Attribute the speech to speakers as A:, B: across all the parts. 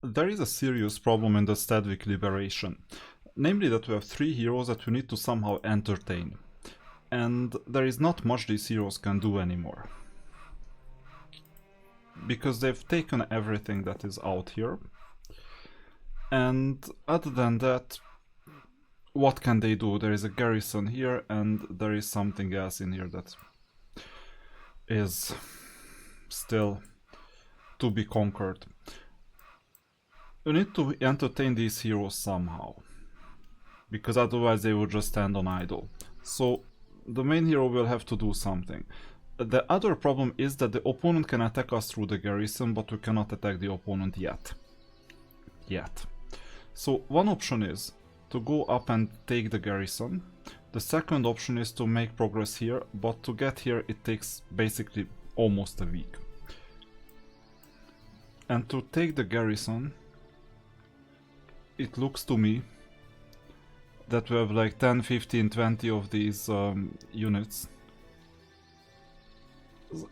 A: there is a serious problem in the Steadwick liberation. Namely that we have three heroes that we need to somehow entertain. And there is not much these heroes can do anymore. Because they've taken everything that is out here. And other than that, what can they do? There is a garrison here and there is something else in here that is still to be conquered. You need to entertain these heroes somehow, because otherwise they will just stand on idle. So the main hero will have to do something. The other problem is that the opponent can attack us through the garrison, but we cannot attack the opponent yet. So one option is to go up and take the garrison. The second option is to make progress here, but to get here it takes basically almost a week. And to take the garrison, it looks to me that we have like 10, 15, 20 of these units.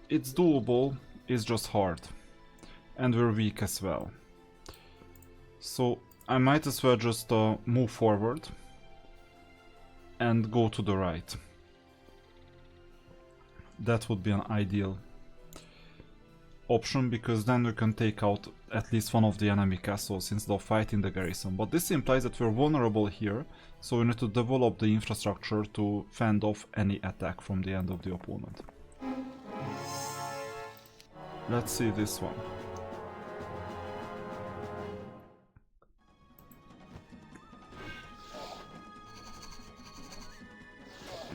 A: It's doable, it's just hard. And we're weak as well. So I might as well just move forward and go to the right. That would be an ideal option, because then we can take out at least one of the enemy castles instead of fighting the garrison. But this implies that we're vulnerable here, so we need to develop the infrastructure to fend off any attack from the end of the opponent. Let's see this one.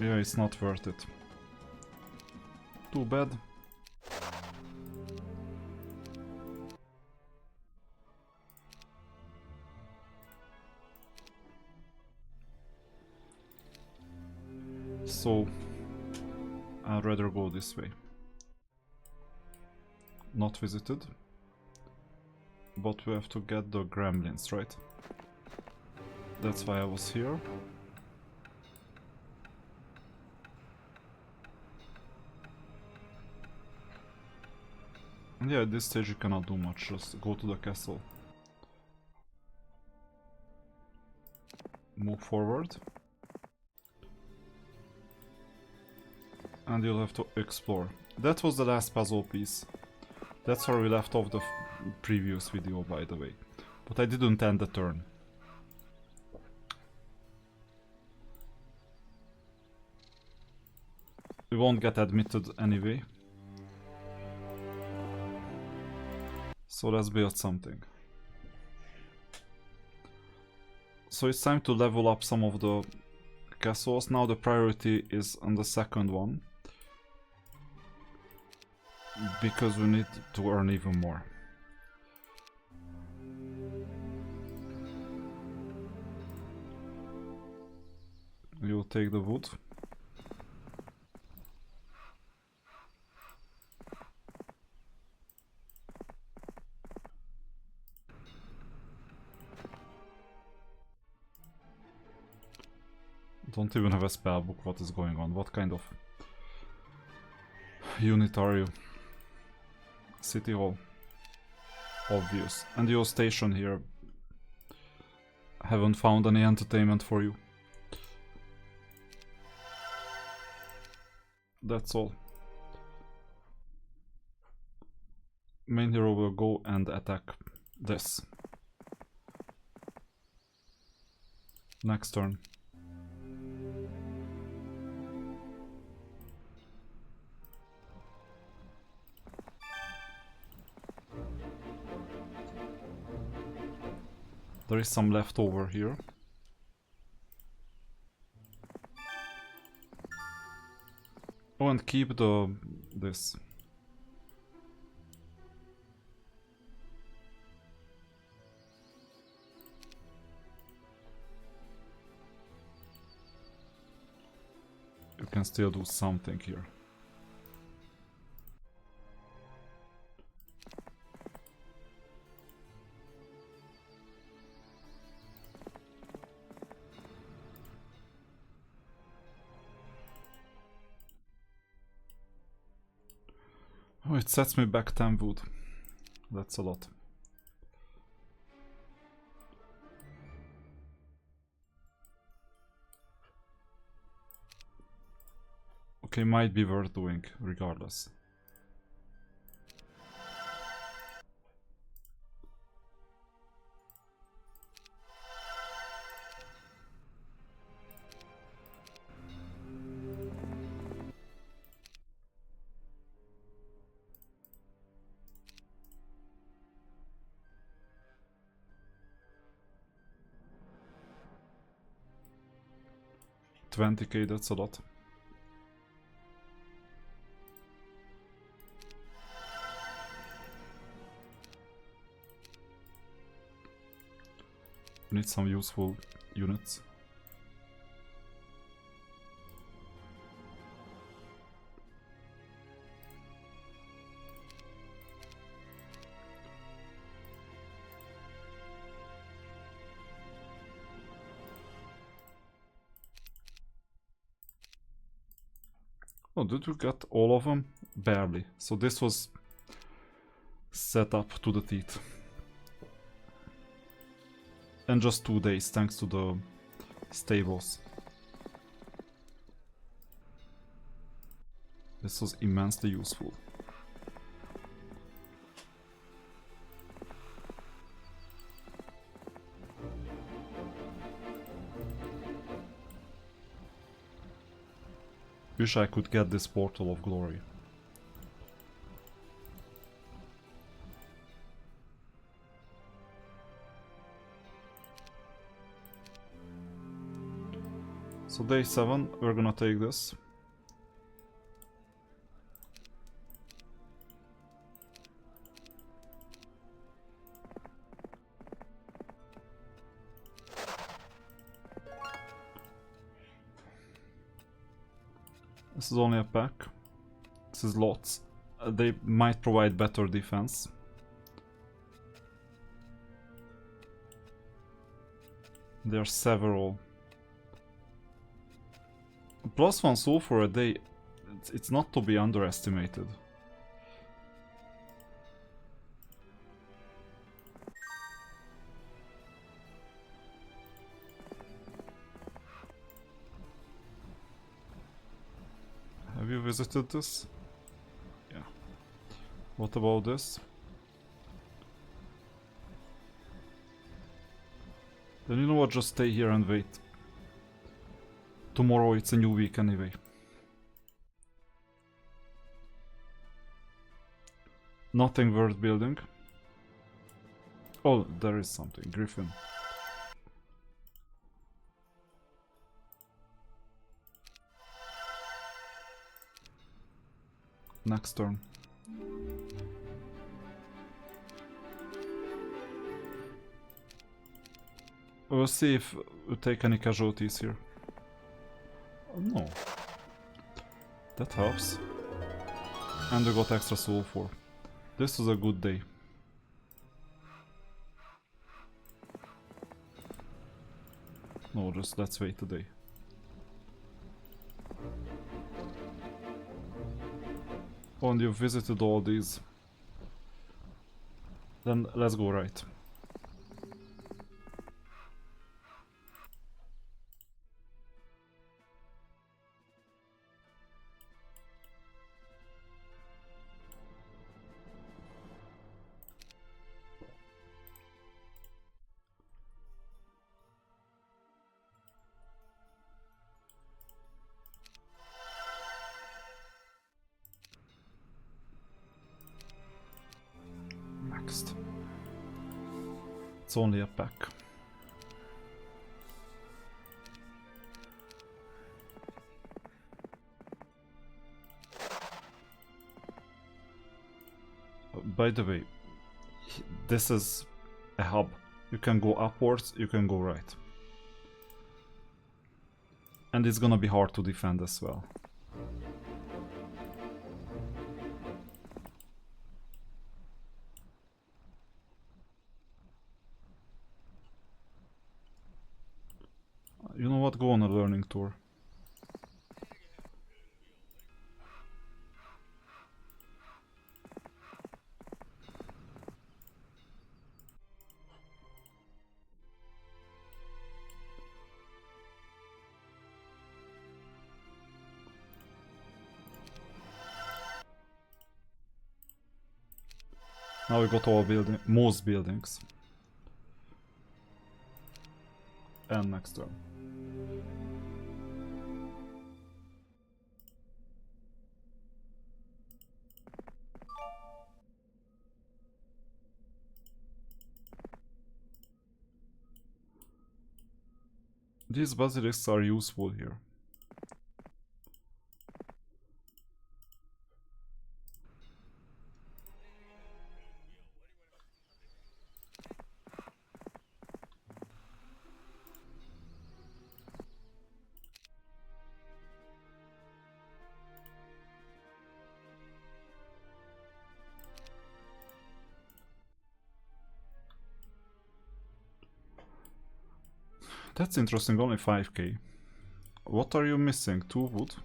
A: Yeah, it's not worth it. Too bad. So I'd rather go this way. Not visited. But we have to get the gremlins, right? That's why I was here. And yeah, at this stage you cannot do much, just go to the castle. Move forward. And you'll have to explore. That was the last puzzle piece. That's where we left off the previous video, by the way. But I didn't end the turn. We won't get admitted anyway. So let's build something. So it's time to level up some of the castles. Now the priority is on the second one, because we need to earn even more. You'll take the wood. Don't even have a spell book. What is going on? What kind of unit are you? City Hall. Obvious. And your station here. Haven't found any entertainment for you. That's all. Main hero will go and attack this. Next turn. There is some left over here. Oh, and keep this. You can still do something here. Oh, it sets me back 10 wood. That's a lot. Okay, might be worth doing, regardless. $20k, that's a lot. Need some useful units. Oh, did we get all of them? Barely. So this was set up to the teeth. And just 2 days, thanks to the stables. This was immensely useful. Wish I could get this Portal of Glory. So day 7, we're gonna take this. This is only a pack. This is lots. They might provide better defense. There are several. +1 soul for a day, it's not to be underestimated. Have you visited this? Yeah. What about this? Then you know what, just stay here and wait. Tomorrow it's a new week anyway. Nothing worth building. Oh, there is something. Griffin. Next turn. We'll see if we take any casualties here. Oh, no. That helps. And we got extra soul for. This was a good day. No, just let's wait a day. Oh, and you've visited all these. Then let's go right. Next. It's only a pack. By the way, this is a hub. You can go upwards, you can go right. And it's gonna be hard to defend as well. You know what, go on a learning tour. Now we got all most buildings. And next turn. These basilisks are useful here. That's interesting, only 5k. What are you missing? 2 wood?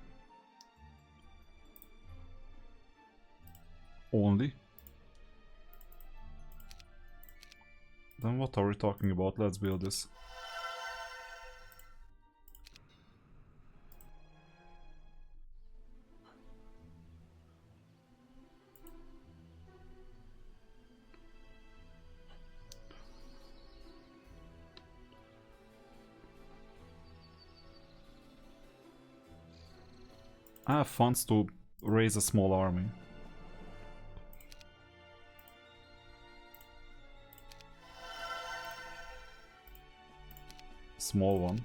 A: Only? Then what are we talking about? Let's build this. I have funds to raise a small army. Small one.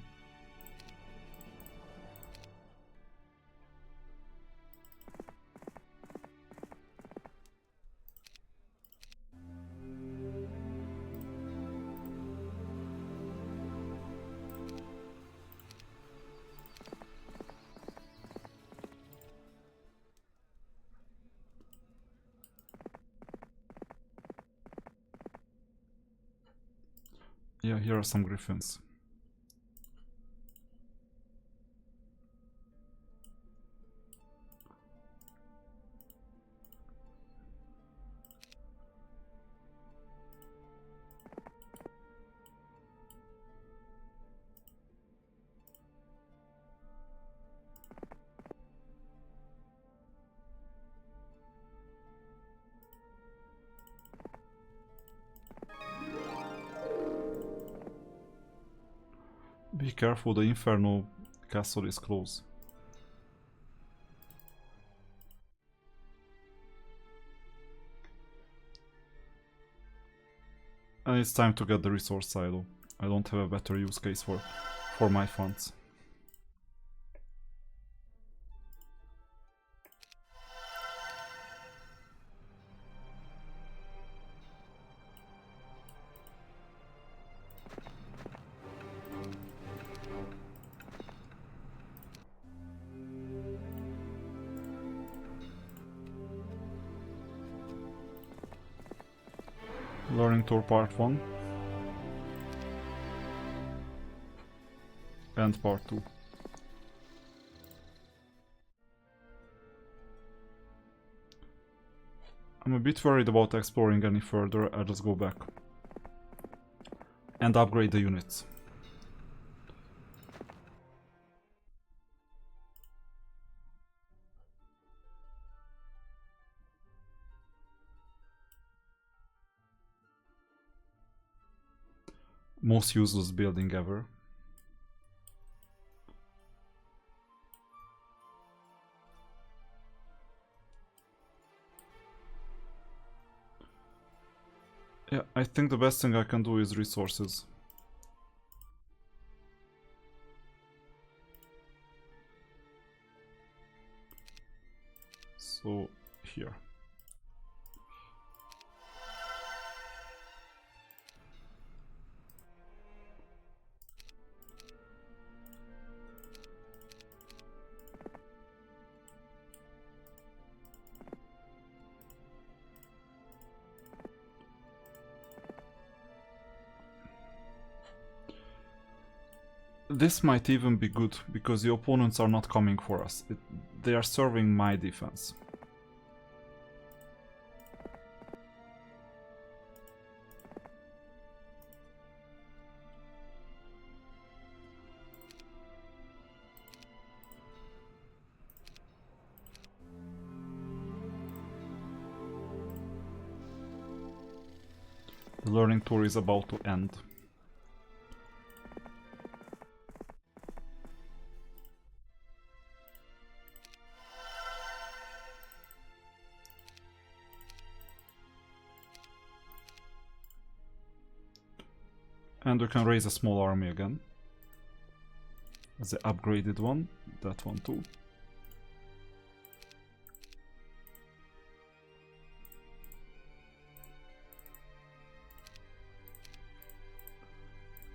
A: Yeah, here are some griffins. Be careful, the Inferno castle is close. And it's time to get the resource silo. I don't have a better use case for my funds. Learning Tour Part 1 and Part 2. I'm a bit worried about exploring any further. I'll just go back and upgrade the units. Most useless building ever. Yeah, I think the best thing I can do is resources. So, here. This might even be good, because the opponents are not coming for us. They are serving my defense. The learning tour is about to end. And we can raise a small army again. The upgraded one, that one too.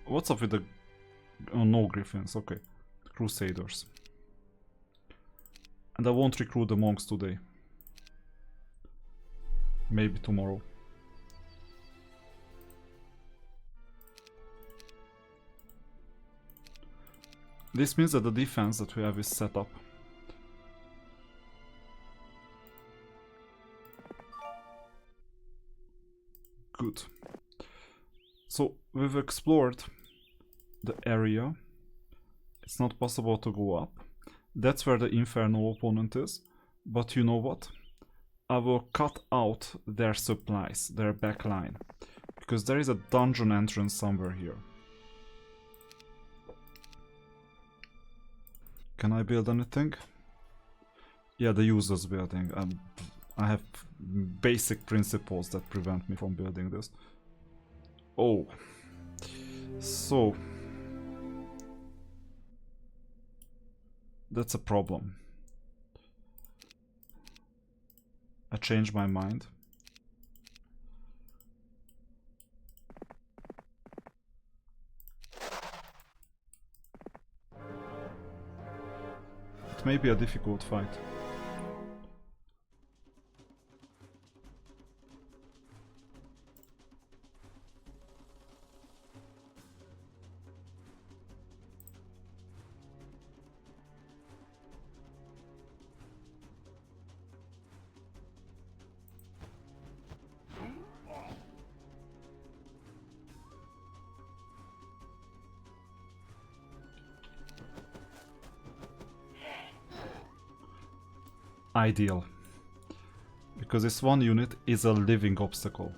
A: What's up with the... Oh, no griffins, okay. Crusaders. And I won't recruit the monks today. Maybe tomorrow. This means that the defense that we have is set up. Good. So we've explored the area. It's not possible to go up. That's where the Inferno opponent is. But you know what? I will cut out their supplies, their backline. Because there is a dungeon entrance somewhere here. Can I build anything? Yeah, the user's building. I have basic principles that prevent me from building this. Oh. So. That's a problem. I changed my mind. It may be a difficult fight. Ideal, because this one unit is a living obstacle.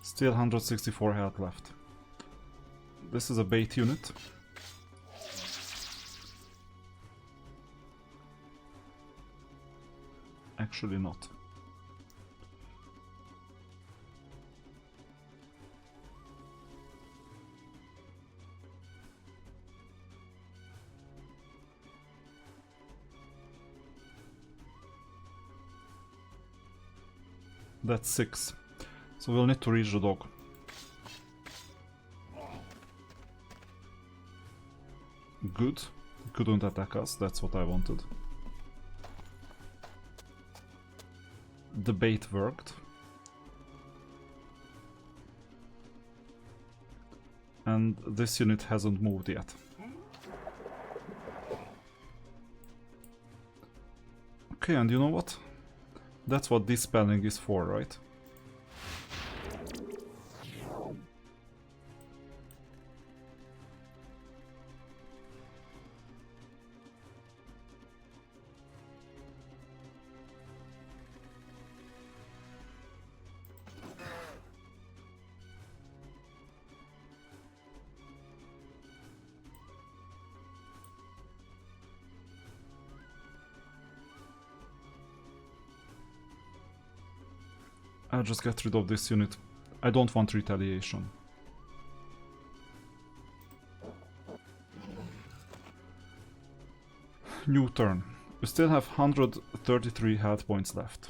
A: Still 164 health left. This is a bait unit. Actually not. That's 6. So we'll need to reach the dog. Good. He couldn't attack us, that's what I wanted. The bait worked. And this unit hasn't moved yet. Okay, and you know what? That's what dispelling is for, right? I'll just get rid of this unit. I don't want retaliation. New turn. We still have 133 health points left.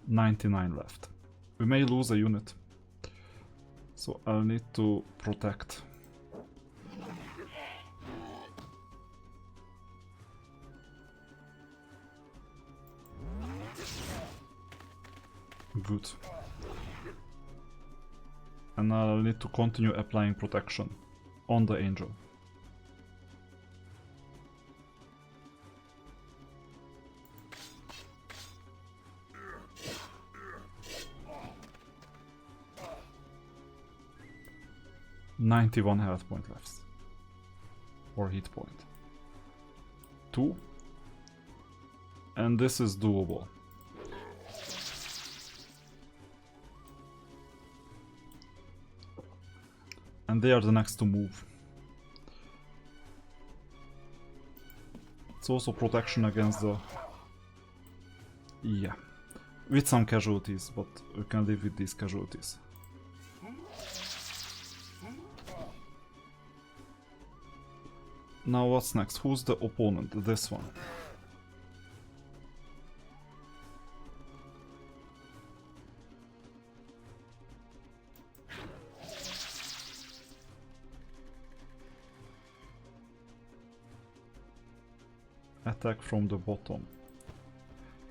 A: $99 left. We may lose a unit, so I'll need to protect. Good. And I'll need to continue applying protection on the angel. $91 health point left. Or hit point. 2. And this is doable. And they are the next to move. It's also protection against the... Yeah. With some casualties, but we can live with these casualties. Now what's next? Who's the opponent? This one. Attack from the bottom.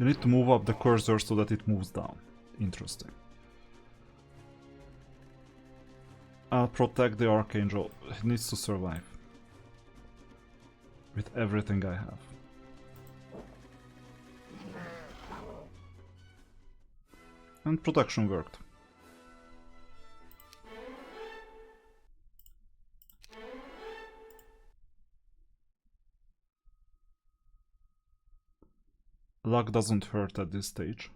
A: You need to move up the cursor so that it moves down. Interesting. I'll protect the Archangel. It needs to survive. With everything I have. And protection worked. Luck doesn't hurt at this stage.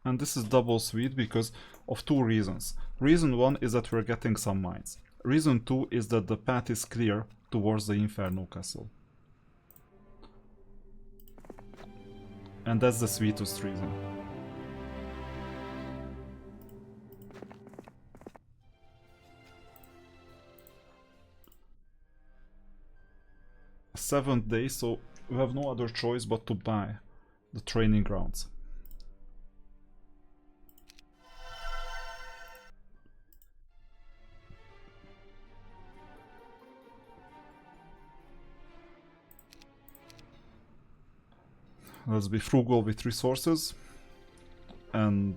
A: And this is double sweet because of 2 reasons. Reason 1 is that we're getting some mines. Reason 2 is that the path is clear towards the Inferno Castle. And that's the sweetest reason. Seventh day, so we have no other choice but to buy the training grounds. Let's be frugal with resources, and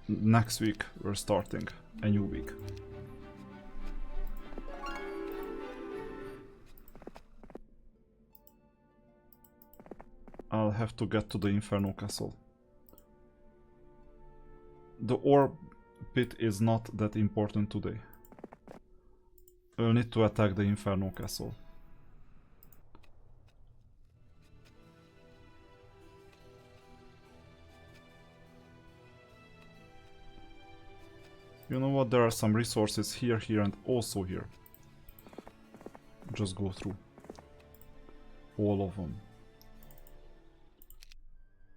A: next week we're starting a new week. I'll have to get to the Inferno Castle. The ore pit is not that important today. We'll need to attack the Inferno Castle. You know what, there are some resources here, here and also here. Just go through all of them.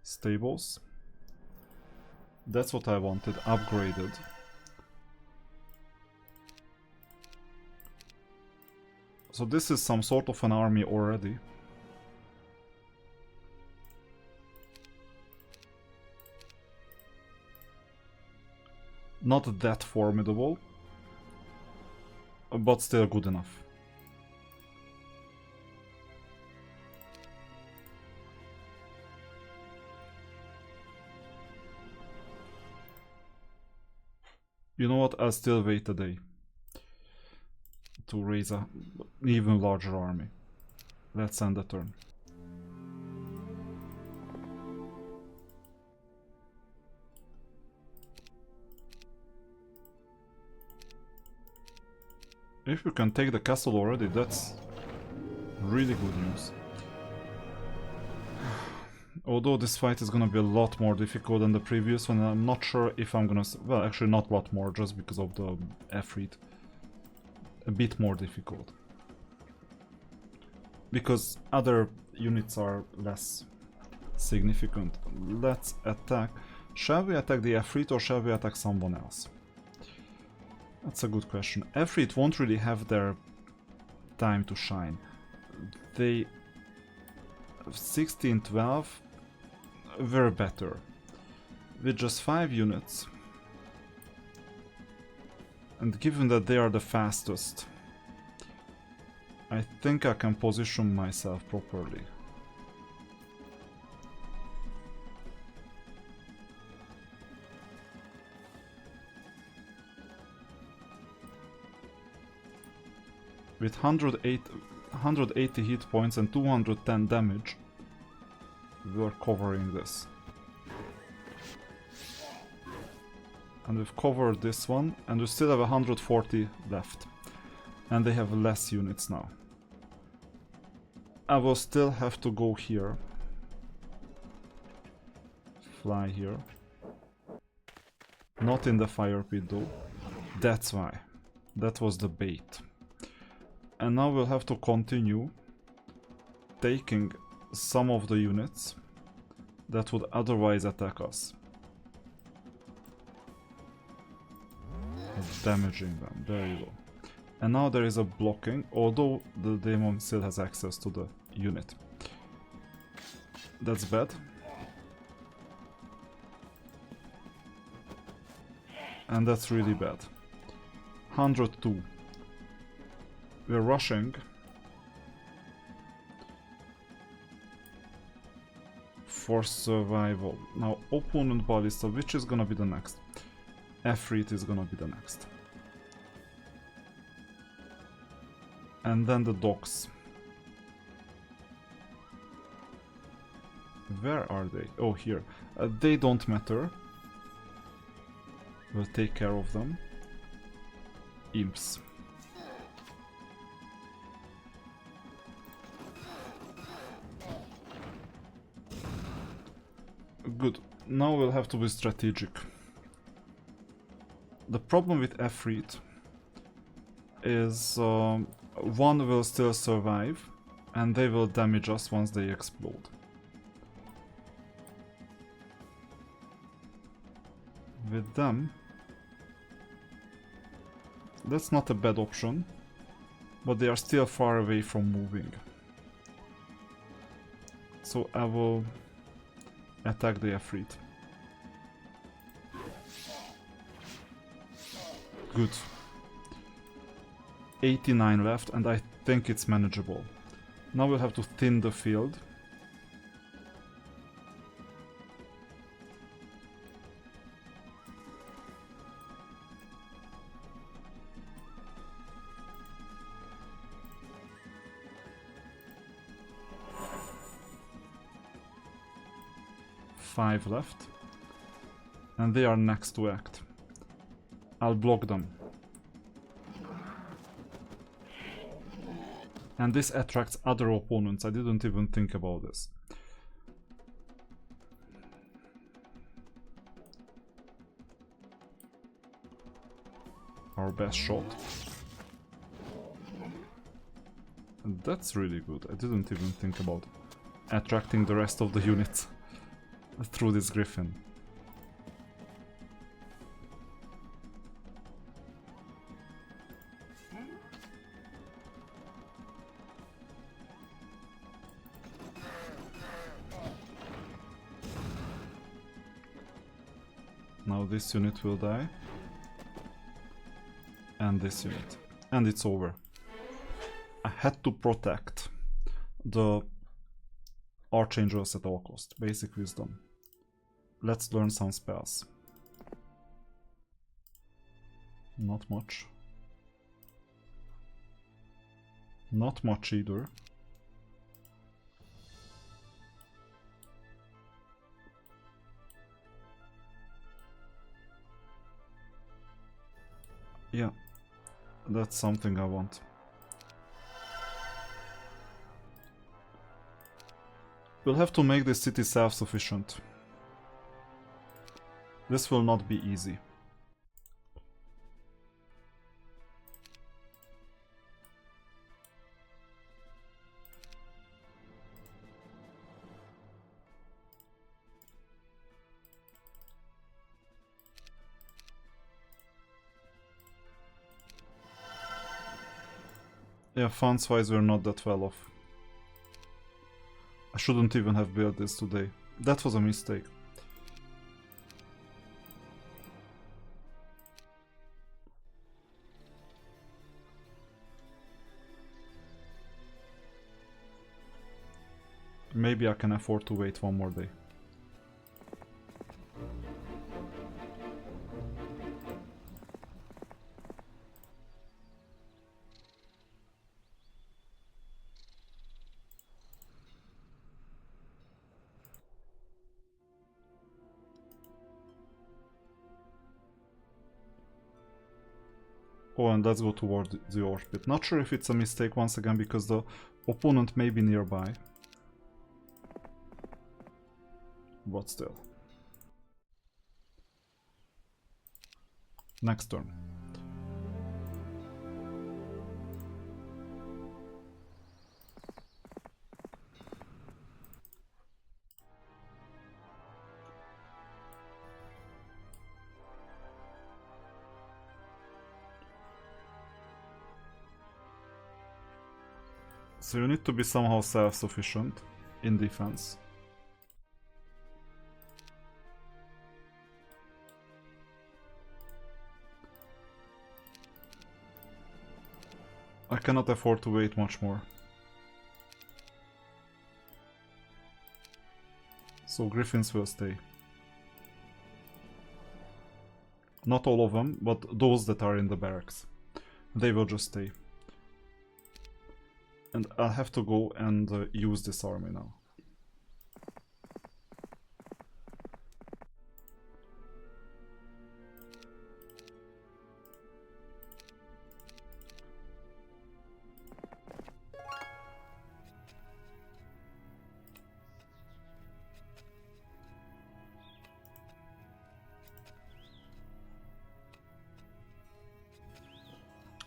A: Stables. That's what I wanted, upgraded. So this is some sort of an army already. Not that formidable, but still good enough. You know what, I'll still wait a day to raise an even larger army. Let's end the turn. If you can take the castle already, that's really good news. Although this fight is gonna be a lot more difficult than the previous one, I'm not sure if I'm gonna... Well, actually not a lot more, just because of the Efreet. A bit more difficult. Because other units are less significant. Let's attack. Shall we attack the Efreet or shall we attack someone else? That's a good question. Efreet won't really have their time to shine. They... 16-12 were better. With just 5 units. And given that they are the fastest, I think I can position myself properly. With 180 hit points and 210 damage, we're covering this. And we've covered this one, and we still have 140 left. And they have less units now. I will still have to go here. Fly here. Not in the fire pit though. That's why. That was the bait. And now we'll have to continue taking some of the units that would otherwise attack us. Damaging them. There you go. And now there is a blocking, although the demon still has access to the unit. That's bad. And that's really bad. 102. We're rushing. For survival. Now, opponent ballista, which is gonna be the next? Efreet is gonna be the next. And then the docks. Where are they? Oh, here. They don't matter. We'll take care of them. Imps. Good. Now we'll have to be strategic. The problem with Efreet is one will still survive and they will damage us once they explode. With them, that's not a bad option, but they are still far away from moving. So I will attack the Efreet. Good. 89 left, and I think it's manageable. Now we'll have to thin the field. Five left. And they are next to act. I'll block them. And this attracts other opponents. I didn't even think about this. Our best shot. And that's really good. I didn't even think about attracting the rest of the units through this griffin. Now this unit will die. And this unit. And it's over. I had to protect the Archangels at all cost. Basic wisdom. Let's learn some spells. Not much. Not much either. Yeah, that's something I want. We'll have to make this city self-sufficient. This will not be easy. Yeah, funds-wise we're not that well off. I shouldn't even have built this today. That was a mistake. Maybe I can afford to wait one more day. Oh, and let's go toward the orbit. Not sure if it's a mistake once again, because the opponent may be nearby. But still. Next turn. So you need to be somehow self-sufficient in defense. I cannot afford to wait much more. So Griffins will stay. Not all of them, but those that are in the barracks. They will just stay. And I'll have to go and use this army now.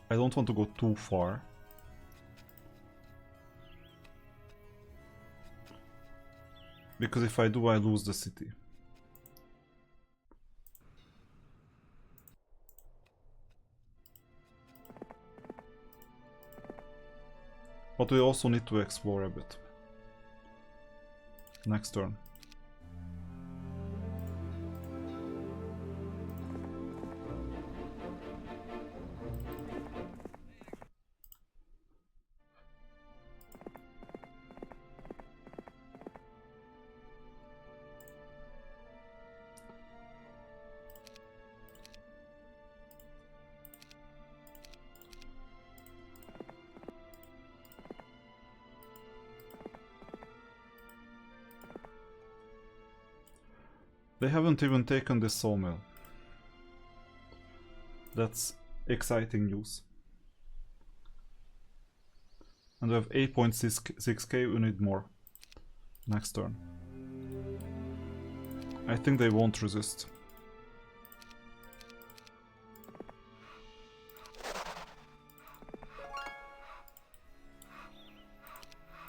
A: I don't want to go too far. Because if I do, I lose the city. But we also need to explore a bit. Next turn. They haven't even taken this sawmill. That's exciting news. And we have 8.6k, we need more. Next turn. I think they won't resist.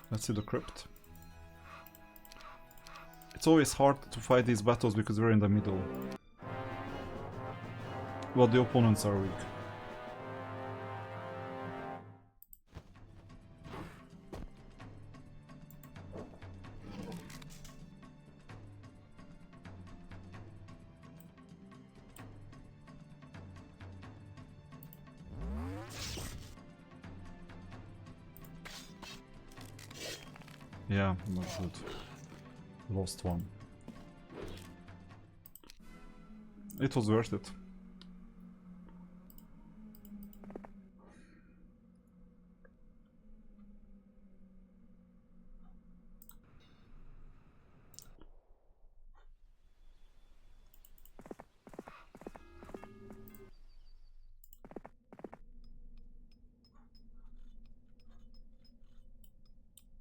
A: Let's see the crypt. It's always hard to fight these battles because we're in the middle. Well, the opponents are weak. Yeah, not good. Lost one. It was worth it.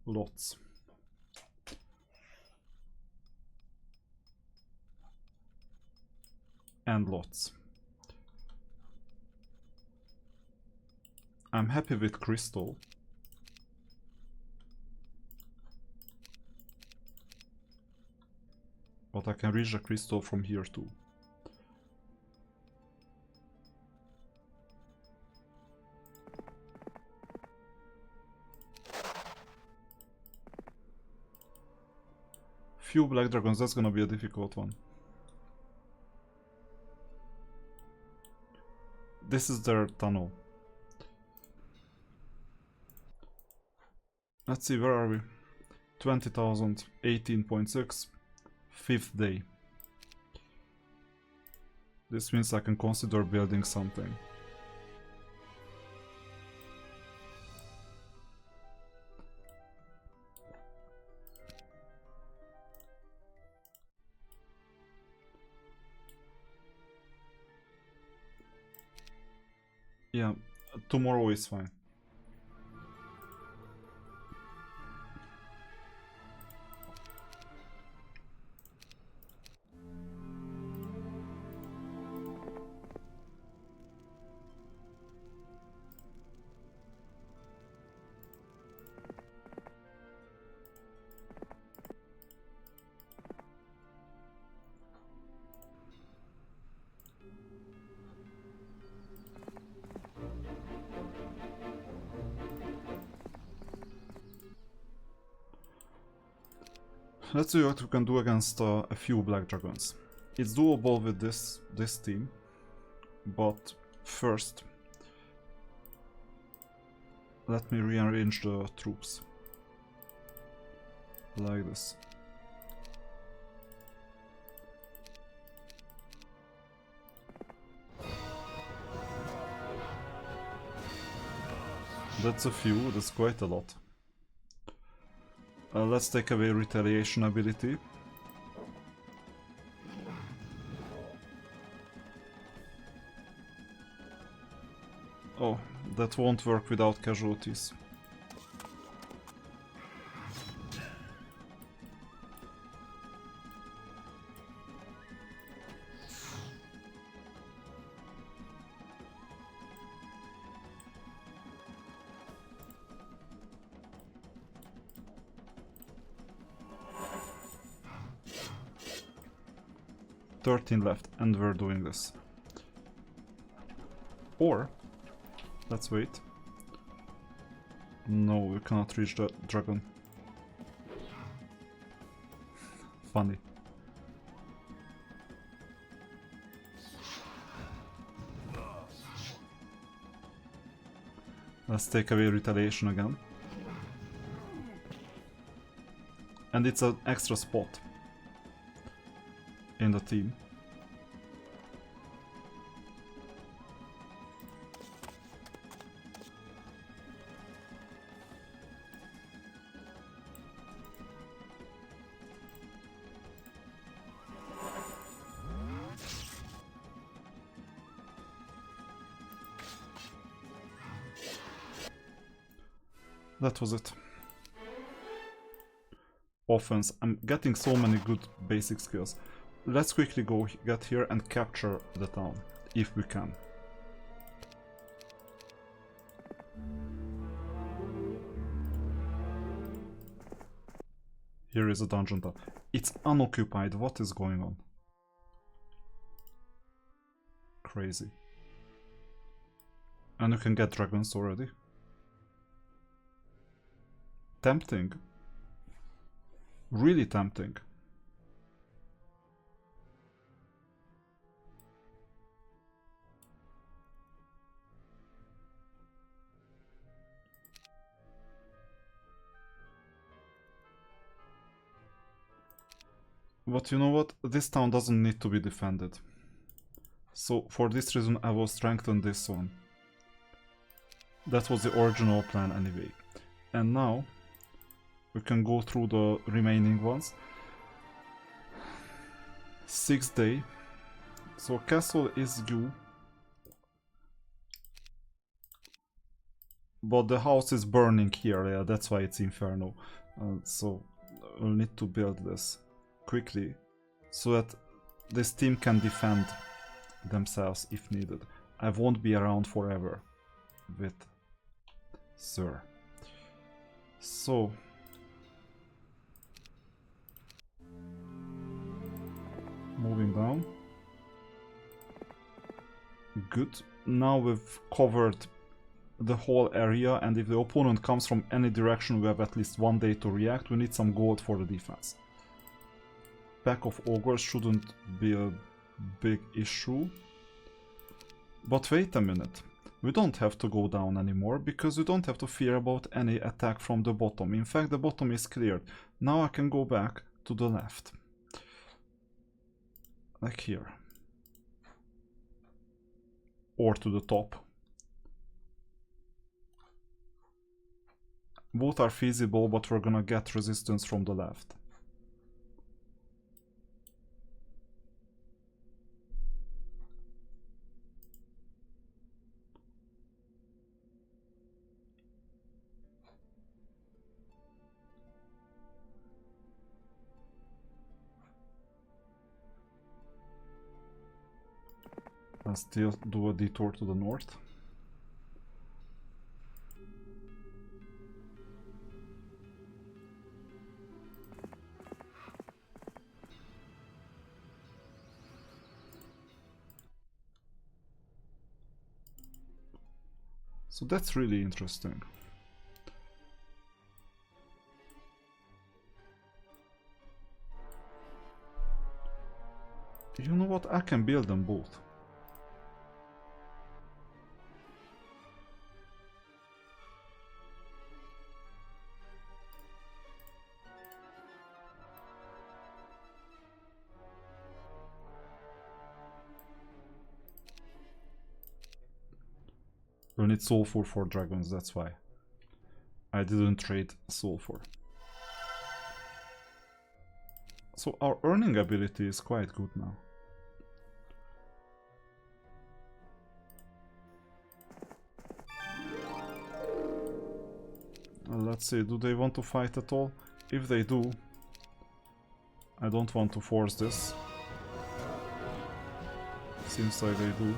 A: Lots. And lots. I'm happy with crystal. But I can reach the crystal from here too. Few black dragons, that's gonna be a difficult one. This is their tunnel. Let's see, where are we? 20,000, 18.6, 5th day. This means I can consider building something. Yeah, tomorrow is fine. Let's see what we can do against a few black dragons. It's doable with this team, but first let me rearrange the troops like this. That's a few, that's quite a lot. Let's take away retaliation ability. Oh, that won't work without casualties. Left, and we're doing this. Or, let's wait. No, we cannot reach the dragon. Funny. Let's take away retaliation again. And it's an extra spot in the team. That was it. Offense. I'm getting so many good basic skills. Let's quickly go get here and capture the town, if we can. Here is a dungeon town. It's unoccupied. What is going on? Crazy. And you can get dragons already. Tempting. Really tempting. But you know what? This town doesn't need to be defended. So for this reason I will strengthen this one. That was the original plan anyway. And now we can go through the remaining ones. 6th day. So castle is due. But the house is burning here, yeah, that's why it's Inferno. So we'll need to build this quickly so that this team can defend themselves if needed. I won't be around forever with Sir. So moving down. Good. Now we've covered the whole area, and if the opponent comes from any direction we have at least 1 day to react. We need some gold for the defense. Pack of ogres shouldn't be a big issue. But wait a minute. We don't have to go down anymore, because we don't have to fear about any attack from the bottom. In fact, the bottom is cleared. Now I can go back to the left. Like here. Or to the top. Both are feasible, but we're gonna get resistance from the left. I'll still do a detour to the north. So that's really interesting. You know what? I can build them both. We'll need sulfur for dragons, that's why I didn't trade sulfur. So our earning ability is quite good now. Let's see, do they want to fight at all? If they do, I don't want to force this. Seems like they do.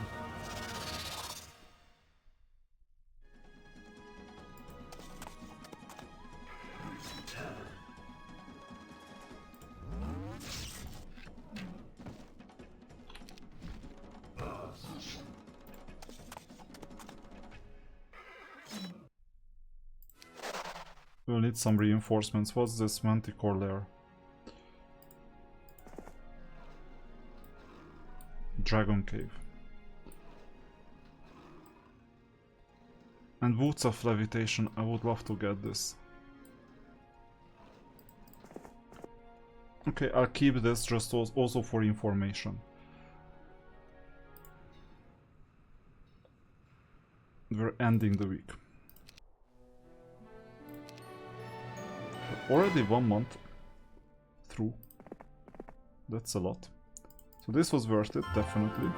A: We'll need some reinforcements. What's this manticore lair? Dragon cave. And boots of levitation. I would love to get this. Okay, I'll keep this just also for information. We're ending the week. Already 1 month through. That's a lot. So this was worth it, definitely.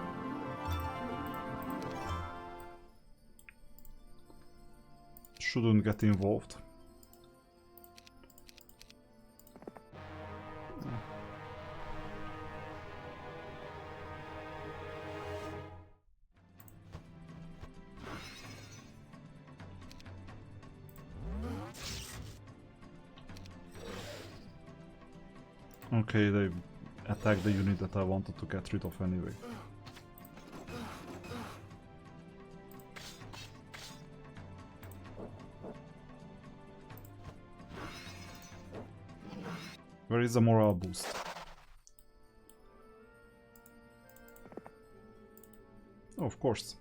A: Shouldn't get involved. Okay, they attacked the unit that I wanted to get rid of anyway. Where is the morale boost? Oh, of course.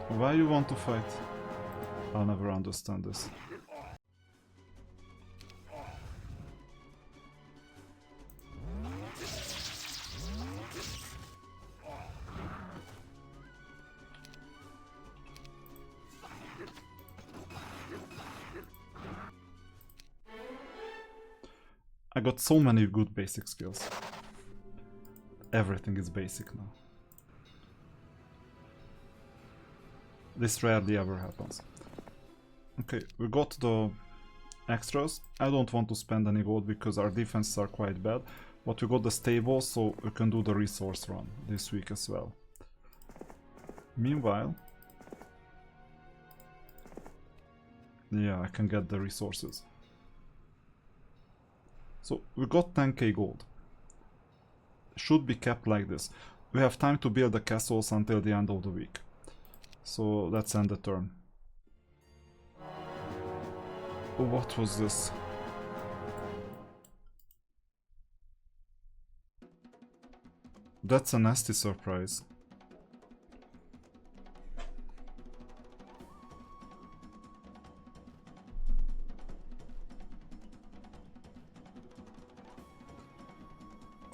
A: Why you want to fight? I'll never understand this. I got so many good basic skills. Everything is basic now. This rarely ever happens. Okay, we got the extras. I don't want to spend any gold because our defenses are quite bad. But we got the stable, so we can do the resource run this week as well. Meanwhile... yeah, I can get the resources. So we got 10k gold. Should be kept like this. We have time to build the castles until the end of the week. So let's end the turn. Oh, what was this? That's a nasty surprise.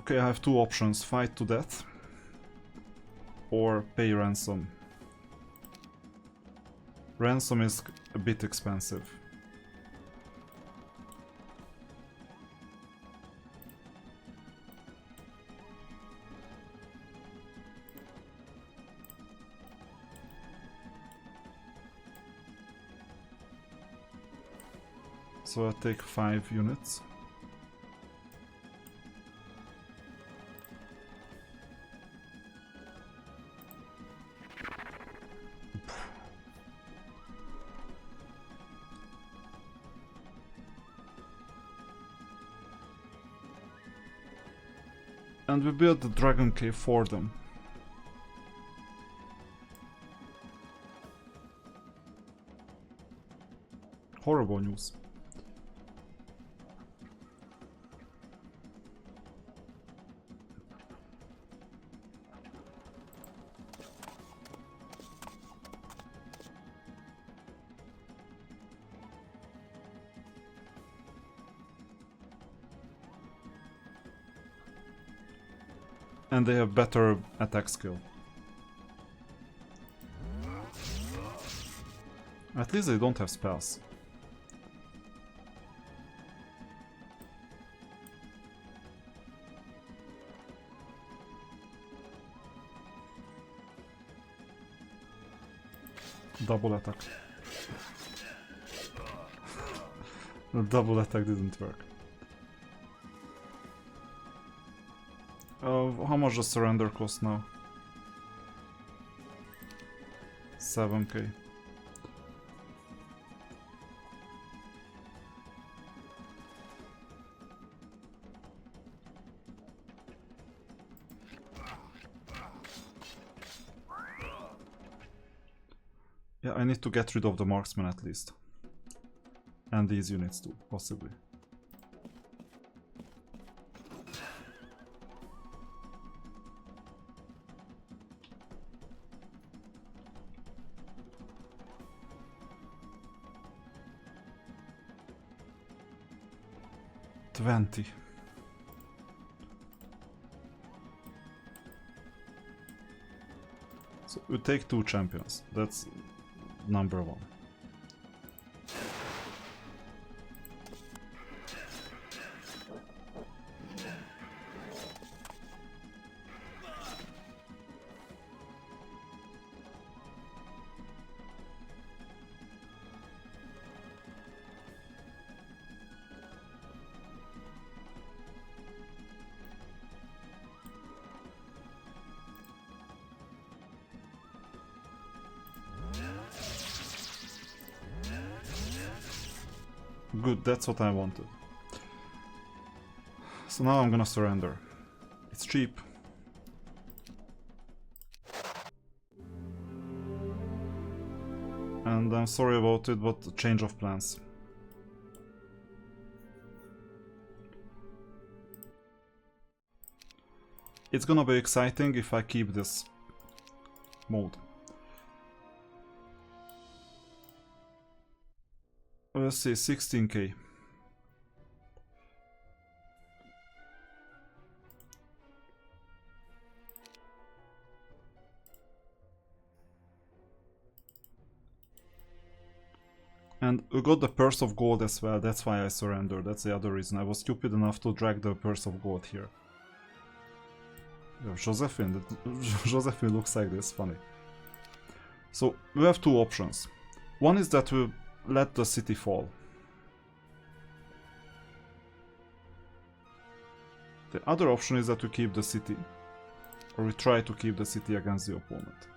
A: Okay, I have two options, fight to death or pay ransom. Ransom is a bit expensive. So I take 5 units. And we built the Dragon Cave for them. Horrible news. And they have better attack skill. At least they don't have spells. Double attack. The double attack didn't work. How much does surrender cost now? 7k. Yeah, I need to get rid of the marksman at least. And these units too, possibly. So we take 2 champions. That's number 1. Good, that's what I wanted. So now I'm gonna surrender. It's cheap. And I'm sorry about it, but change of plans. It's gonna be exciting if I keep this mode. Let's see, 16k. And we got the Purse of Gold as well, that's why I surrendered, that's the other reason. I was stupid enough to drag the Purse of Gold here. Yeah, Josephine, Josephine looks like this, funny. So, we have 2 options. One is that we let the city fall. The other option is that we keep the city, or we try to keep the city against the opponent.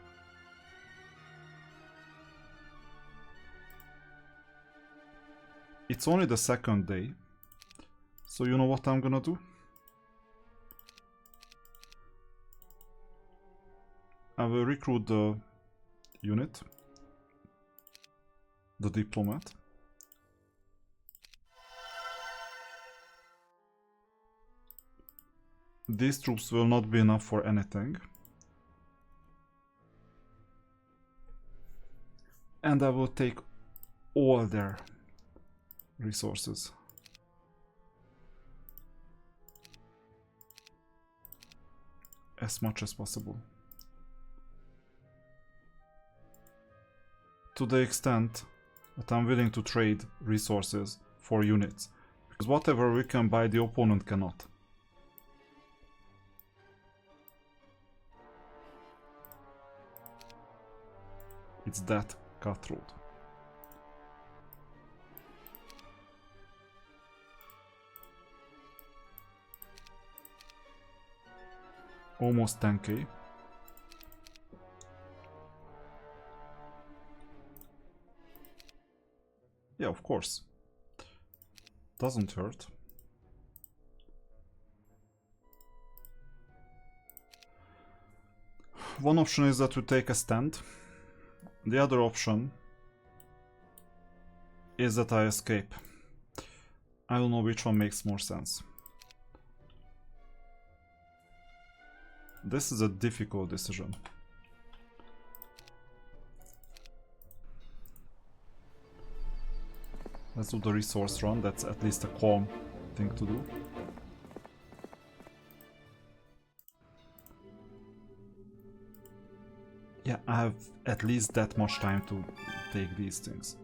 A: It's only the 2nd day, so you know what I'm gonna do? I will recruit the unit, the diplomat. These troops will not be enough for anything. And I will take all their resources. As much as possible. To the extent that I'm willing to trade resources for units. Because whatever we can buy, the opponent cannot. It's that cutthroat. Almost 10k. Yeah, of course. Doesn't hurt. One option is that we take a stand. The other option is that I escape. I don't know which one makes more sense. This is a difficult decision. Let's do the resource run, that's at least a calm thing to do. Yeah, I have at least that much time to take these things.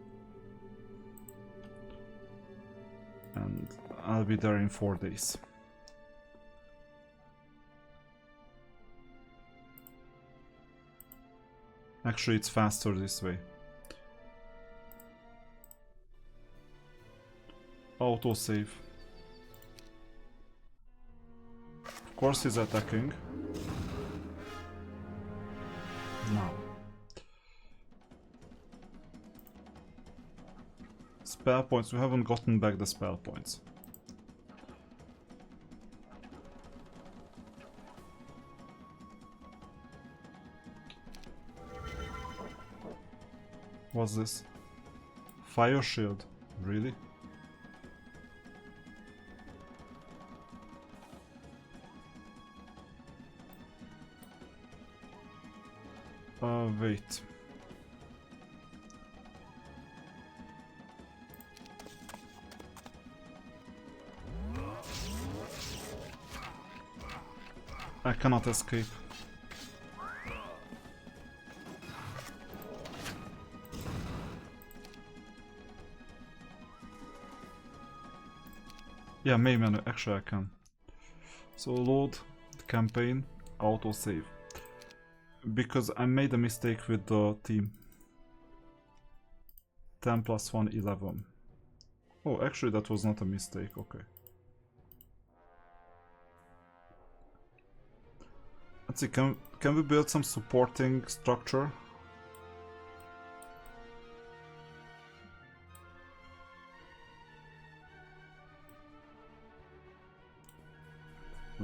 A: And I'll be there in 4 days. Actually, it's faster this way. Autosave. Of course he's attacking. Now. Spell points. We haven't gotten back the spell points. What's this? Fire shield. Really? Wait. I cannot escape. Yeah, main menu. Actually, I can. So load the campaign, autosave. Because I made a mistake with the team. 10 plus 1, 11. Oh, actually that was not a mistake, okay. Let's see, can we build some supporting structure?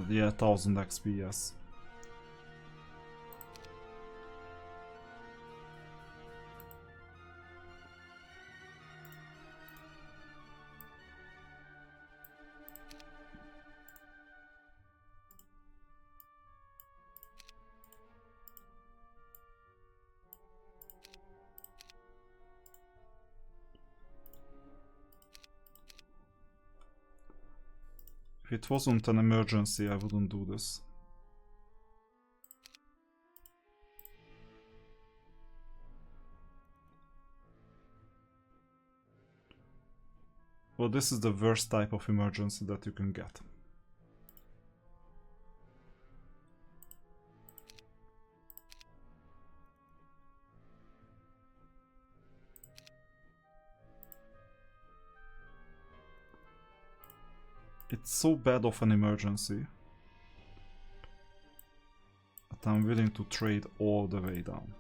A: Yeah, 1000 XP, yes. If it wasn't an emergency, I wouldn't do this. Well, this is the worst type of emergency that you can get. It's so bad of an emergency that I'm willing to trade all the way down.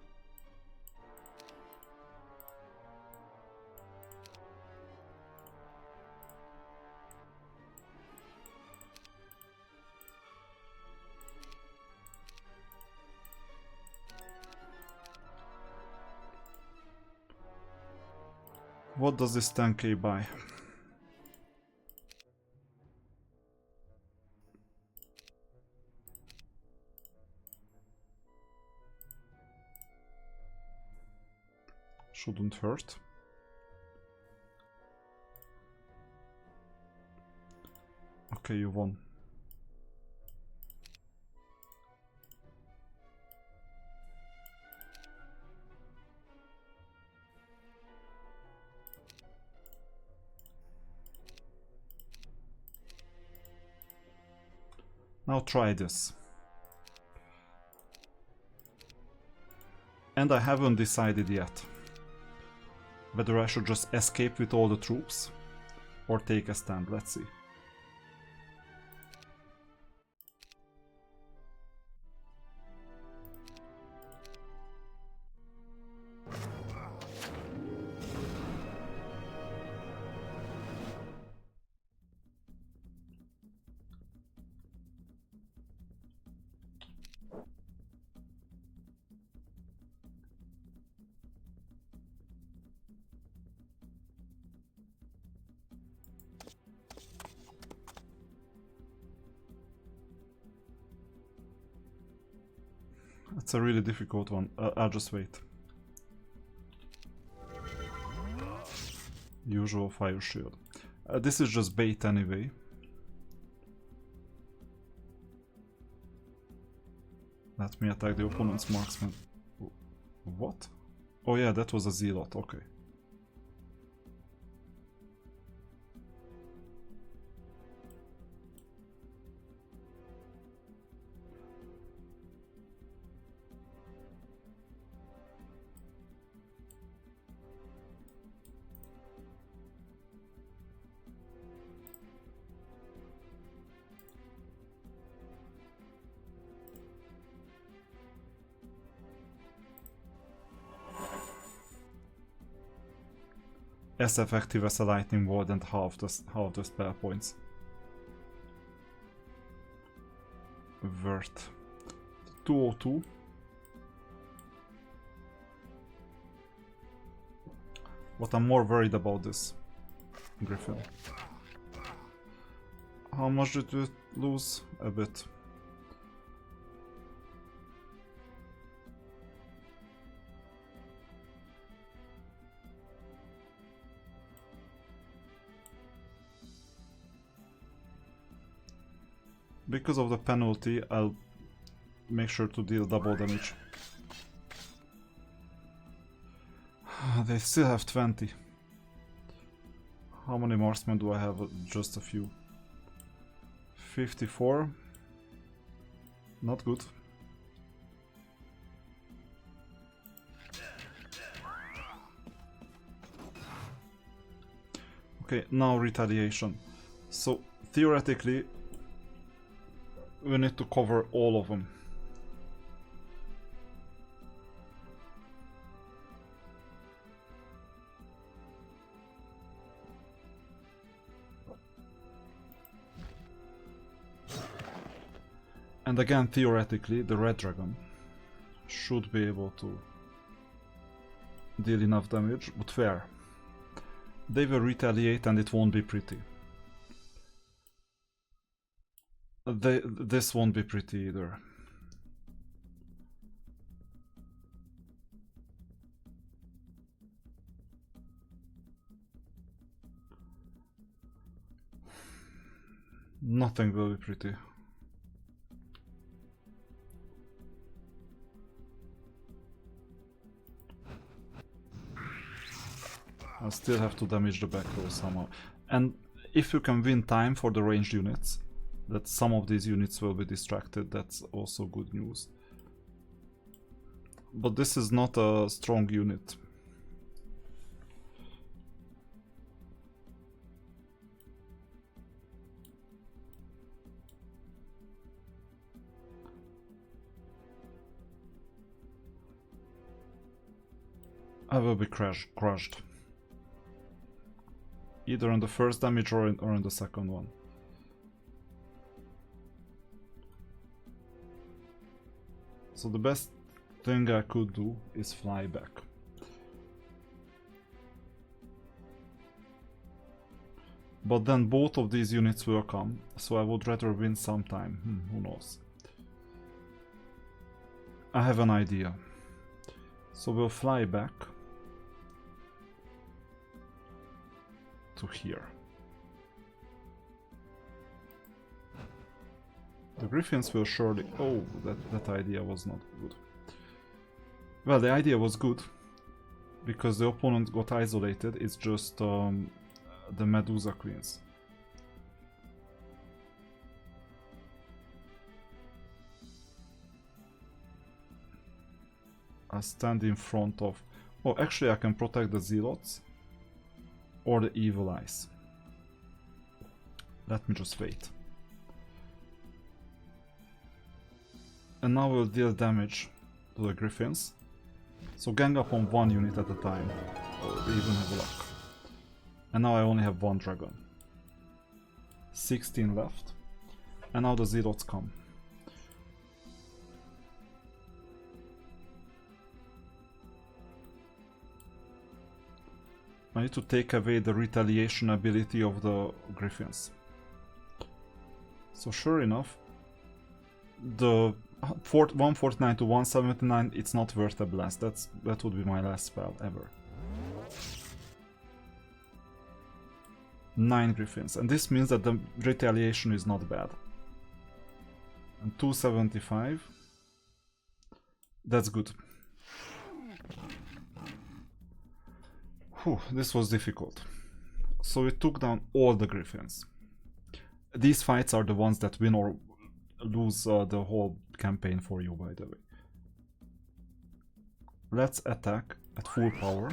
A: What does this 10k buy? Shouldn't hurt. Okay, you won. Now try this. And I haven't decided yet whether I should just escape with all the troops or take a stand. Let's see. It's a really difficult one. I'll just wait. Usual fire shield. This is just bait anyway. Let me attack the opponent's marksman. What? Oh yeah, that was a zealot, okay. As effective as a lightning bolt and half the spell points. Vert. 202. But I'm more worried about this Griffin. How much did we lose? A bit. Because of the penalty, I'll make sure to deal double damage. They still have 20. How many marksmen do I have? Just a few. 54. Not good. Okay, now retaliation. So, theoretically, we need to cover all of them. And again, theoretically, the red dragon should be able to deal enough damage, but fair. They will retaliate and it won't be pretty. This won't be pretty either. Nothing will be pretty. I still have to damage the back row somehow. And if you can win time for the ranged units, that some of these units will be distracted, that's also good news. But this is not a strong unit. I will be crushed. Either on the first damage or in the second one. So the best thing I could do is fly back. But then both of these units will come, so I would rather win some time. Who knows? I have an idea. So we'll fly back to here. The Griffins will surely... Oh, that idea was not good. Well, the idea was good, because the opponent got isolated. It's just the Medusa Queens. I stand in front of... Oh, actually I can protect the Zealots or the Evil Eyes. Let me just wait. And now we'll deal damage to the Griffins. So gang up on one unit at a time. Oh, we even have luck. And now I only have one dragon. 16 left. And now the Zealots come. I need to take away the retaliation ability of the Griffins. So sure enough, the 149 to 179, it's not worth a blast. That would be my last spell ever. 9 griffins, and this means that the retaliation is not bad. And 275. That's good. Whew, this was difficult. So we took down all the griffins. These fights are the ones that win or lose the whole campaign for you, by the way. Let's attack at full power.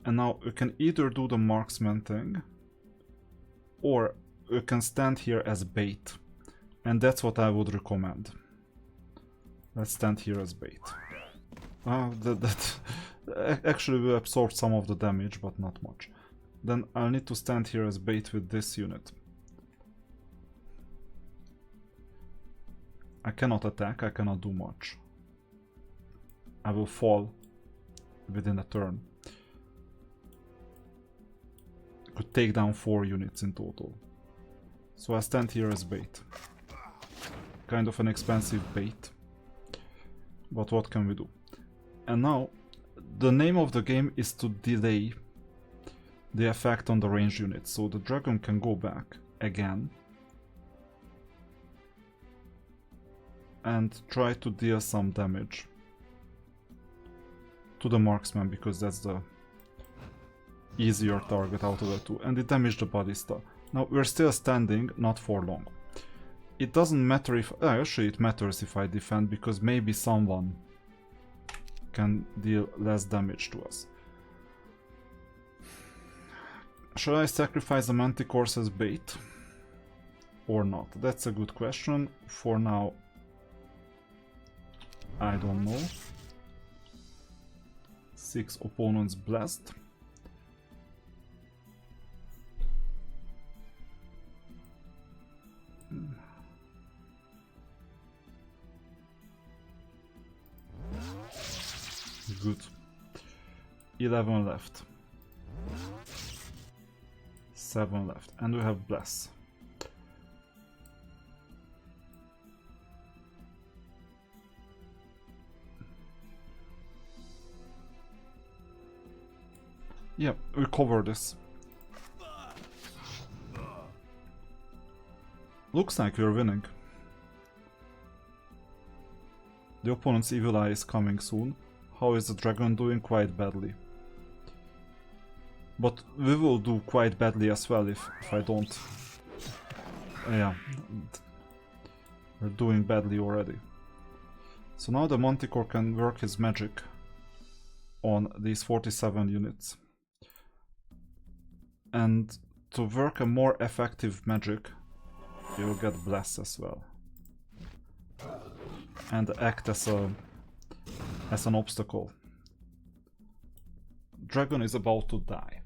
A: And now you can either do the marksman thing, or you can stand here as bait. And that's what I would recommend. Let's stand here as bait. That actually will absorb some of the damage, but not much. Then I'll need to stand here as bait with this unit. I cannot attack, I cannot do much. I will fall within a turn. Could take down 4 units in total. So I stand here as bait. Kind of an expensive bait. But what can we do? And now, the name of the game is to delay the effect on the ranged units. So the dragon can go back again and try to deal some damage to the marksman, because that's the easier target out of the two. And it damaged the ballista. Now we're still standing, not for long. It doesn't matter if... actually it matters if I defend, because maybe someone can deal less damage to us. Shall I sacrifice the manticores as bait? Or not? That's a good question. For now, I don't know. 6 opponents blessed. Good. 11 left. 7 left. And we have bless. Yeah, we cover this. Looks like we're winning. The opponent's evil eye is coming soon. How is the dragon doing? Quite badly. But we will do quite badly as well if I don't. Yeah. We're doing badly already. So now the Manticore can work his magic on these 47 units. And to work a more effective magic, you will get Bless as well. And act as an obstacle. Dragon is about to die.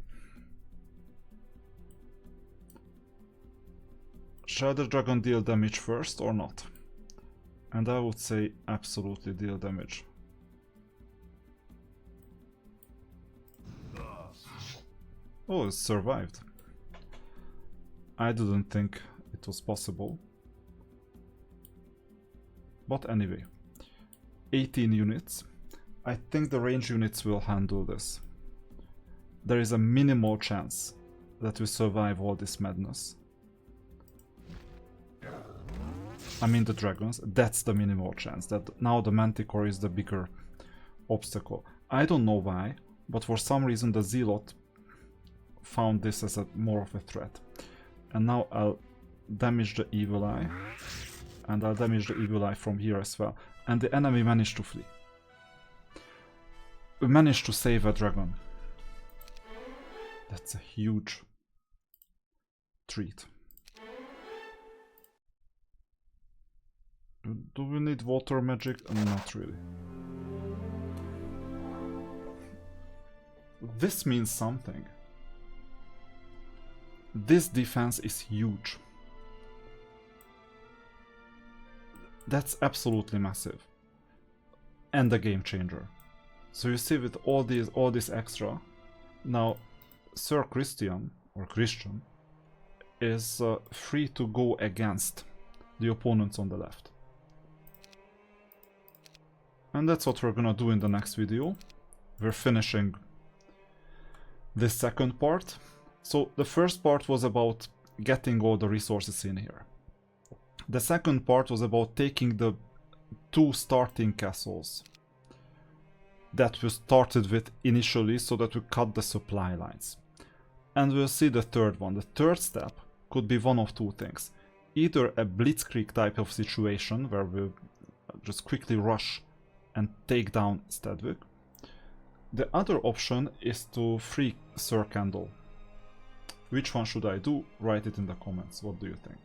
A: Shall the dragon deal damage first or not? And I would say absolutely deal damage. Oh, it survived. I didn't think it was possible. But anyway, 18 units. I think the range units will handle this. There is a minimal chance that we survive all this madness. I mean the dragons, that's the minimal chance, that now the Manticore is the bigger obstacle. I don't know why, but for some reason the Zealot found this as more of a threat. And now I'll damage the Evil Eye, and I'll damage the Evil Eye from here as well. And the enemy managed to flee. We managed to save a dragon. That's a huge treat. Do we need water magic? Not really. This means something. This defense is huge. That's absolutely massive. And a game changer. So you see, with all this extra, now Sir Christian, or Christian, is free to go against the opponents on the left. And that's what we're gonna do in the next video. We're finishing this second part. So the first part was about getting all the resources in here. The second part was about taking the 2 starting castles that we started with initially so that we cut the supply lines. And we'll see the third one. The third step could be one of 2 things. Either a blitzkrieg type of situation where we'll just quickly rush and take down Steadwick. The other option is to free Sir Kendall. Which one should I do? Write it in the comments. What do you think?